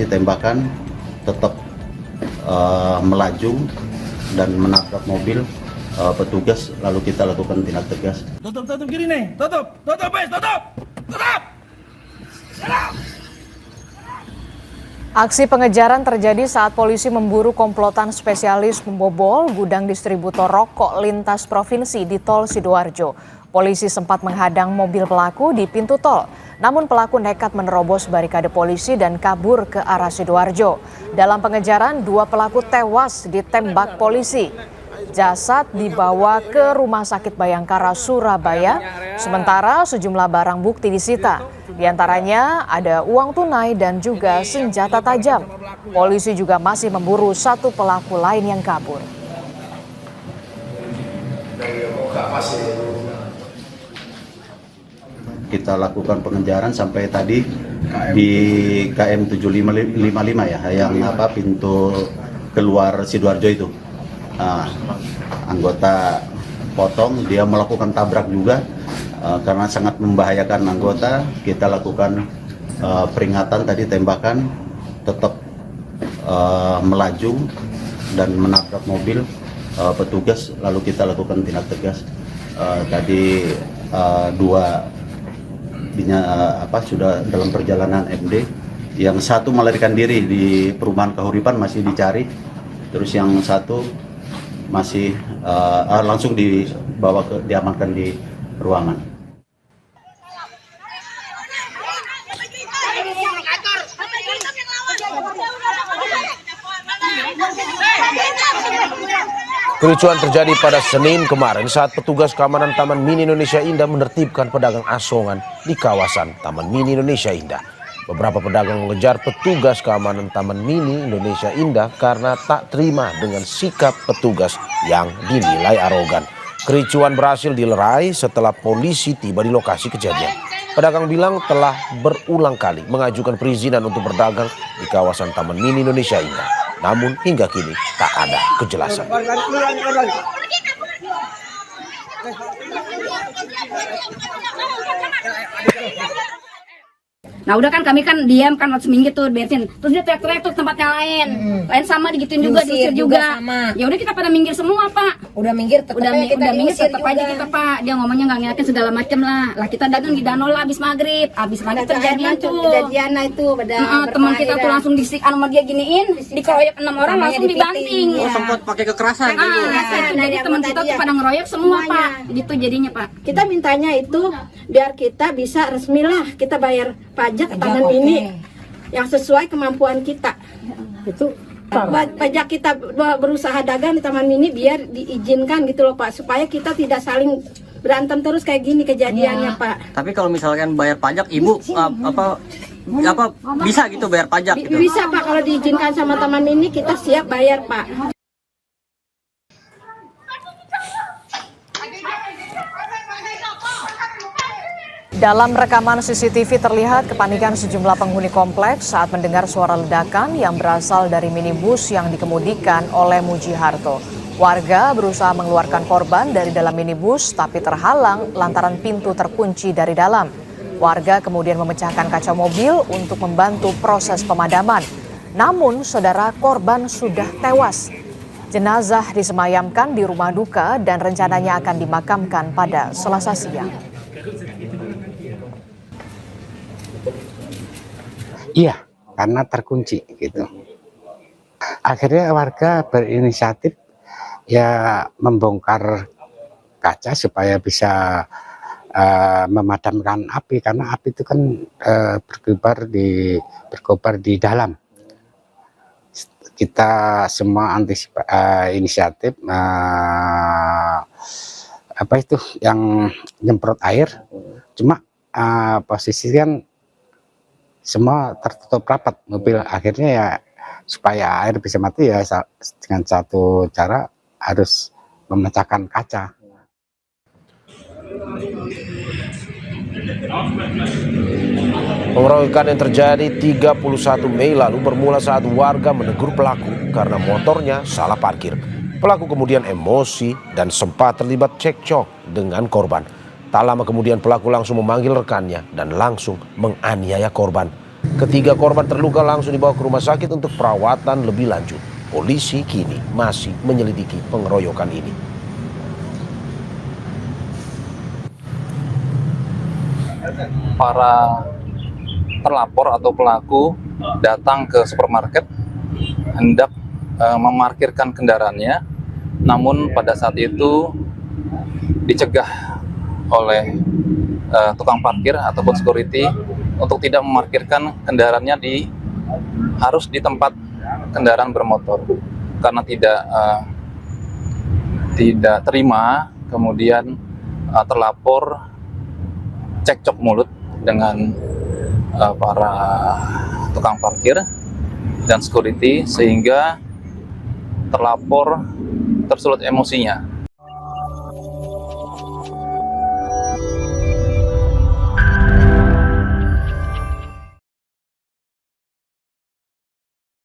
tadi tembakan tetap melaju dan menabrak mobil petugas, lalu kita lakukan tindak tegas. Tutup kiri nih, tutup, guys, tutup. Aksi pengejaran terjadi saat polisi memburu komplotan spesialis membobol gudang distributor rokok lintas provinsi di Tol Sidoarjo. Polisi sempat menghadang mobil pelaku di pintu tol, namun pelaku nekat menerobos barikade polisi dan kabur ke arah Sidoarjo. Dalam pengejaran, 2 pelaku tewas ditembak polisi. Jasad dibawa ke Rumah Sakit Bayangkara, Surabaya, sementara sejumlah barang bukti disita. Di antaranya ada uang tunai dan juga senjata tajam. Polisi juga masih memburu 1 pelaku lain yang kabur. Kita lakukan pengejaran sampai tadi di KM 7555 ya, yang pintu keluar Sidoarjo itu. Anggota potong, dia melakukan tabrak juga karena sangat membahayakan anggota. Kita lakukan peringatan tadi, tembakan tetap melaju dan menabrak mobil petugas, lalu kita lakukan tindak tegas. Tadi 2 sudah dalam perjalanan MD, yang 1 melarikan diri di perumahan Kahuripan, masih dicari, terus yang 1 masih langsung diamankan di ruangan. Kericuan terjadi pada Senin kemarin saat petugas keamanan Taman Mini Indonesia Indah menertibkan pedagang asongan di kawasan Taman Mini Indonesia Indah. Beberapa pedagang mengejar petugas keamanan Taman Mini Indonesia Indah karena tak terima dengan sikap petugas yang dinilai arogan. Kericuan berhasil dilerai setelah polisi tiba di lokasi kejadian. Pedagang bilang telah berulang kali mengajukan perizinan untuk berdagang di kawasan Taman Mini Indonesia Indah. Namun hingga kini tak ada kejelasan. Nah udah kan kami kan diam kan waktu seminggu tuh bensin, terus dia teriak-teriak tuh tempat yang lain sama digituin juga, diusir juga. Ya udah kita pada minggir semua Pak. Udah minggir tetap aja kita Pak. Dia ngomongnya nggak ngeliatin segala macem lah. Lah kita dagang di danau lah abis maghrib terjadian tuh. Kejadian itu teman kita tuh langsung disik sama dia giniin, dikeroyok 6 orang langsung dibanting. Oh sempat pakai kekerasan gitu. Jadi teman kita tuh pada ngeroyok semua Pak. Gitu jadinya Pak. Kita mintanya itu biar kita bisa resmi lah kita bayar pajak Taman Mini yang sesuai kemampuan kita. Itu pajak kita berusaha dagang di Taman Mini biar diizinkan gitu loh Pak, supaya kita tidak saling berantem terus kayak gini kejadiannya Pak. Tapi kalau misalkan bayar pajak Ibu bisa gitu bayar pajak gitu? Bisa Pak, kalau diizinkan sama Taman Mini kita siap bayar Pak. Dalam rekaman CCTV terlihat kepanikan sejumlah penghuni kompleks saat mendengar suara ledakan yang berasal dari minibus yang dikemudikan oleh Mujiharto. Warga berusaha mengeluarkan korban dari dalam minibus tapi terhalang lantaran pintu terkunci dari dalam. Warga kemudian memecahkan kaca mobil untuk membantu proses pemadaman. Namun saudara, korban sudah tewas. Jenazah disemayamkan di rumah duka dan rencananya akan dimakamkan pada Selasa siang. Iya, karena terkunci gitu. Akhirnya warga berinisiatif ya membongkar kaca supaya bisa memadamkan api, karena api itu kan berkobar di dalam. Kita semua inisiatif yang nyemprot air, cuma posisi kan semua tertutup rapat mobil. Akhirnya ya supaya air bisa mati ya dengan satu cara harus memecahkan kaca. Pengeroyokan yang terjadi 31 Mei lalu bermula saat warga menegur pelaku karena motornya salah parkir. Pelaku kemudian emosi dan sempat terlibat cekcok dengan korban. Tak lama kemudian pelaku langsung memanggil rekannya dan langsung menganiaya korban. Ketiga korban terluka langsung dibawa ke rumah sakit untuk perawatan lebih lanjut. Polisi kini masih menyelidiki pengeroyokan ini. Para terlapor atau pelaku datang ke supermarket hendak memarkirkan kendaraannya, namun pada saat itu dicegah oleh tukang parkir ataupun security untuk tidak memarkirkan kendaraannya harus di tempat kendaraan bermotor, karena tidak terima. Kemudian terlapor cekcok mulut dengan para tukang parkir dan security, sehingga terlapor tersulut emosinya